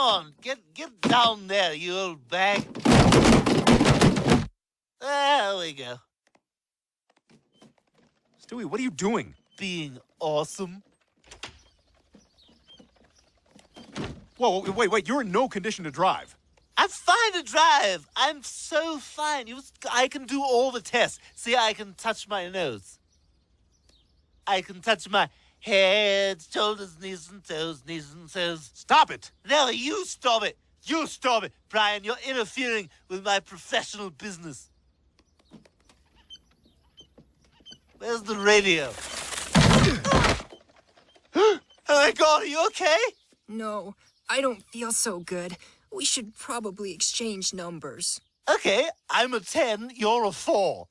on, get down there, you old bag. There we go. Stewie, what are you doing? Being awesome. Whoa, wait, you're in no condition to drive. I'm fine to drive. I'm so fine. I can do all the tests. See, I can touch my nose. I can touch my head, shoulders, knees and toes. Stop it! No, you stop it. You stop it. Brian, you're interfering with my professional business. Where's the radio? Oh my God, are you okay? No, I don't feel so good. We should probably exchange numbers. Okay, I'm a 10, you're a 4.